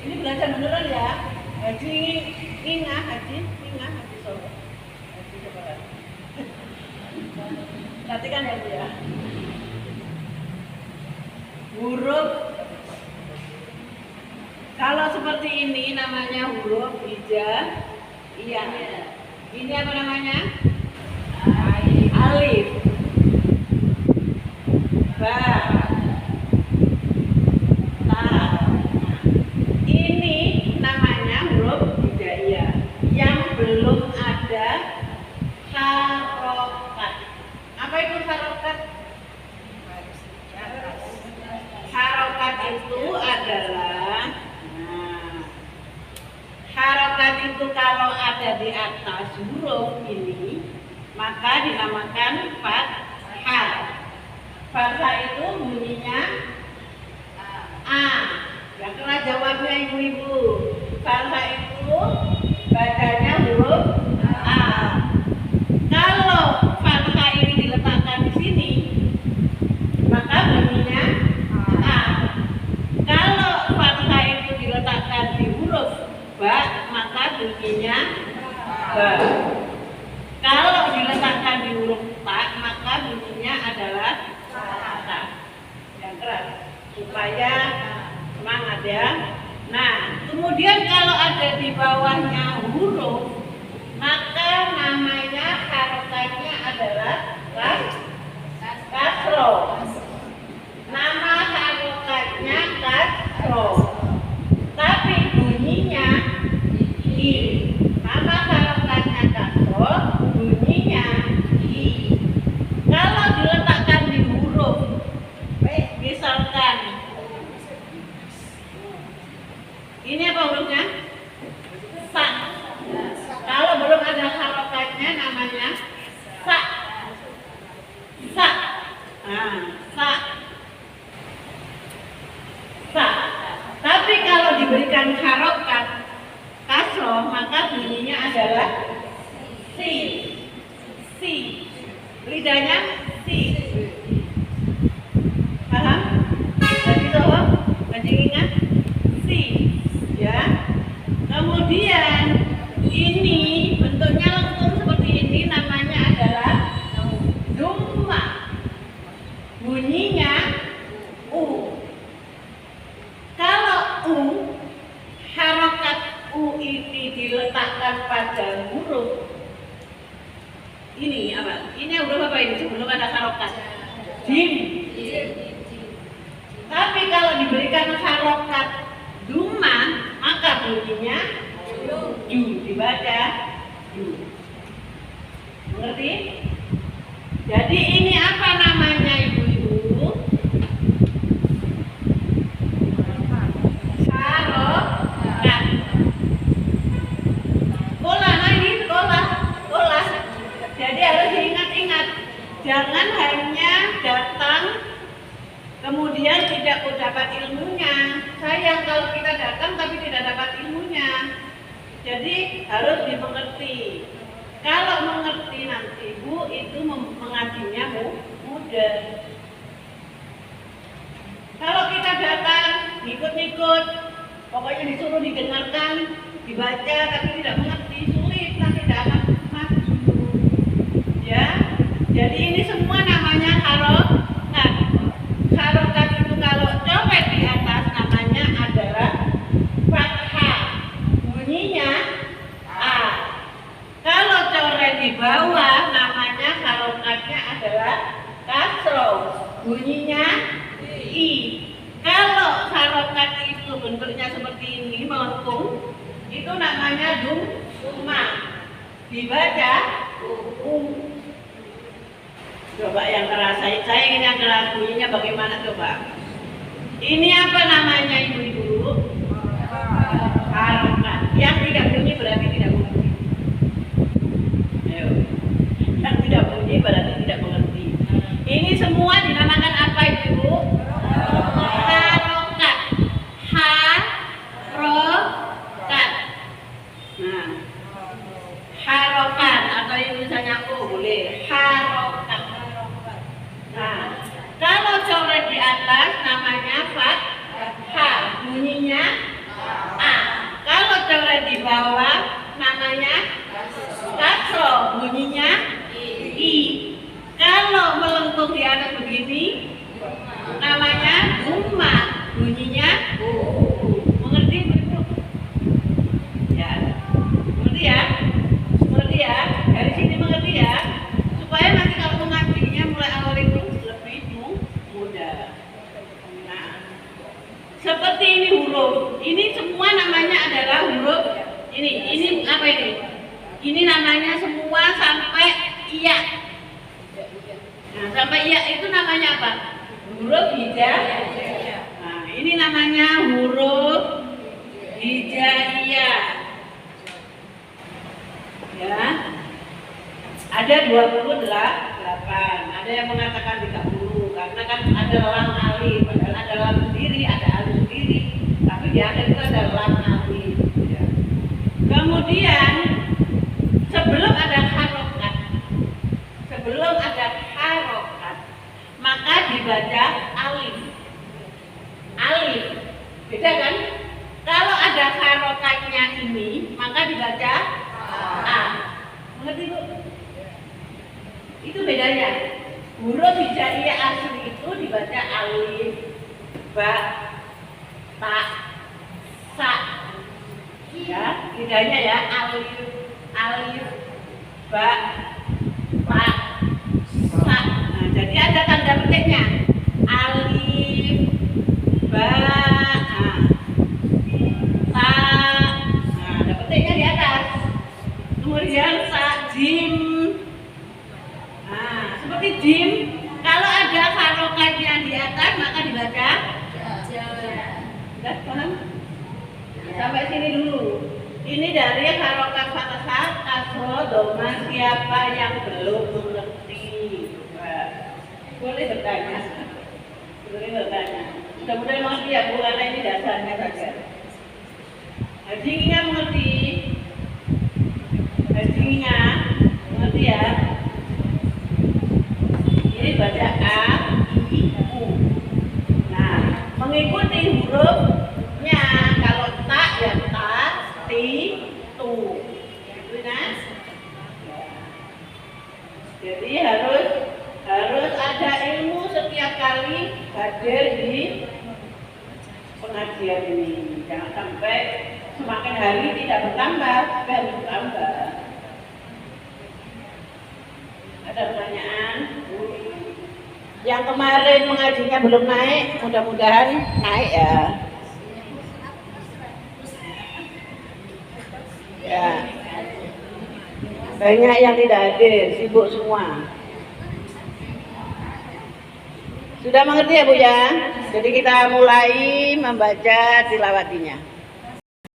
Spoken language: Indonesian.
Ini belajar beneran ya. Haji Inah, Haji Solo. Haji coba. Perhatikan ya Bu ya. Huruf kalau seperti ini namanya huruf hija. Iya. Ini apa namanya? Alif. Ba. Ta. Ini namanya huruf hijaiyah yang belum ada harokat. Apa itu harokat? Harokat itu adalah harokat itu kalau ada di atas huruf ini maka dinamakan fathah. Fathah itu bunyinya A. Yang kena jawabnya ibu-ibu. Fathah itu bacanya huruf A. Kalau fathah ini diletakkan di sini maka bunyinya A. Kalau fathah itu diletakkan di huruf ba maka bunyinya ba. Kalau diletakkan di huruf ta maka bunyinya adalah ta. Yang keras supaya semangat ya. Nah, kemudian kalau ada di bawahnya huruf maka namanya harokatnya adalah kasro. Nama harokatnya kasro. Tapi bunyinya i. Nama harokatnya kasro, bunyinya i. Kalau diletakkan di huruf, misalkan ini apa hurufnya? Sa. Kalau belum ada harokatnya namanya sa. Sa. Nah, sa. Sa. Tapi kalau diberikan harokat kasroh maka bunyinya adalah si. Si. Lidahnya si. Paham? Tadi tahu? Masih ingat? Si. Ya. Kemudian ini bentuknya lengkung seperti ini namanya adalah dumma. Bunyinya u. Kalau u, harokat u ini diletakkan pada huruf ini apa? Ini huruf apa ini? Sebelum ada harokat jim. Tapi kalau diberikan harokat duma maka bunyinya ju. Dibaca ju. Mengerti? Jadi ini apa namanya ibu-ibu? Harokat. Kolah, nah ini kolah. Jadi harus diingat-ingat. Jangan hanya datang kemudian tidak dapat ilmunya. Sayang kalau kita datang tapi tidak dapat ilmunya. Jadi harus dimengerti. Kalau mengerti nanti Bu itu mengajinya mudah. Kalau kita datang ikut-ikut, pokoknya disuruh didengarkan, dibaca tapi tidak mengerti, sulit nanti tidak akan maju. Ya, jadi ini semua namanya harokat. Harokat itu kalau coret di atas namanya adalah fathah. Bunyinya a. Kalau coret di bawah namanya harokatnya adalah kasroh. Bunyinya i. Kalau harokat itu bentuknya seperti ini melengkung, itu namanya dumma. Dibaca Coba yang keras, saya ingin yang keras bunyinya bagaimana coba? Ini apa namanya ibu-ibu? Harokat. Yang tidak bunyi berarti tidak mengerti. Ayo. Yang tidak bunyi berarti tidak mengerti. Ini semua dinamakan apa ibu? Harokat. Harokat. Nah, harokat atau yang misalnya boleh harokat. Nah, kalau coret di atas namanya fathah, bunyinya bawah namanya kasro, bunyinya i. Kalau melengkung di atas begini namanya umma, bunyinya u. Mengerti Bu? Ya, mengerti ya? Mengerti ya? Dari sini mengerti ya? Supaya nanti kalau mengajinya mulai awal itu lebih mudah. Nah, seperti ini huruf. Ini semua namanya adalah huruf. Ini apa ini? Ini namanya semua sampai iya. Nah, sampai iya itu namanya apa? Huruf hijaiyah. Nah, ini namanya huruf hijaiyah. Ya. Ada 28. Ada yang mengatakan 30 karena kan ada lam alif, padahal ada lam sendiri, ada alif sendiri. Tapi di akhir itu ada lam alif. Ya. Kemudian sebelum ada harokat, maka dibaca alif. Alif, beda kan? Kalau ada harokatnya ini, maka dibaca a. Mengerti Bu? Itu bedanya. Huruf hijaiyah asli itu dibaca alif, ba, ta, sa. Ya, bedanya ya alif, ba, ta, sa. Nah, jadi ada tanda petiknya. Alif, ba, ta. Nah, ada petiknya di atas. Kemudian sa, jim. Nah, seperti jim, kalau ada harokatnya di atas maka dibaca sudah paham? Sampai sini dulu. Ini dari harokat fathah, kasro, doma. Siapa yang belum mengerti? Boleh bertanya. Mudah-mudahan mengerti ya Bu, karena ini dasarnya saja. Hajinya mengerti? Hajinya mengerti ya? Ini baca a, i, u. Nah, mengikuti hurufnya. Kalau ta ya ta, ti, tu. Gitu kan? Jadi harus ada ilmu setiap kali hadir di pengajian ini. Jangan sampai semakin hari tidak bertambah, tapi harus bertambah. Ada pertanyaan? Yang kemarin mengajinya belum naik, mudah-mudahan naik ya. Ya. Banyak yang tidak hadir, sibuk semua. Sudah mengerti ya Bu ya? Jadi kita mulai membaca tilawatinya.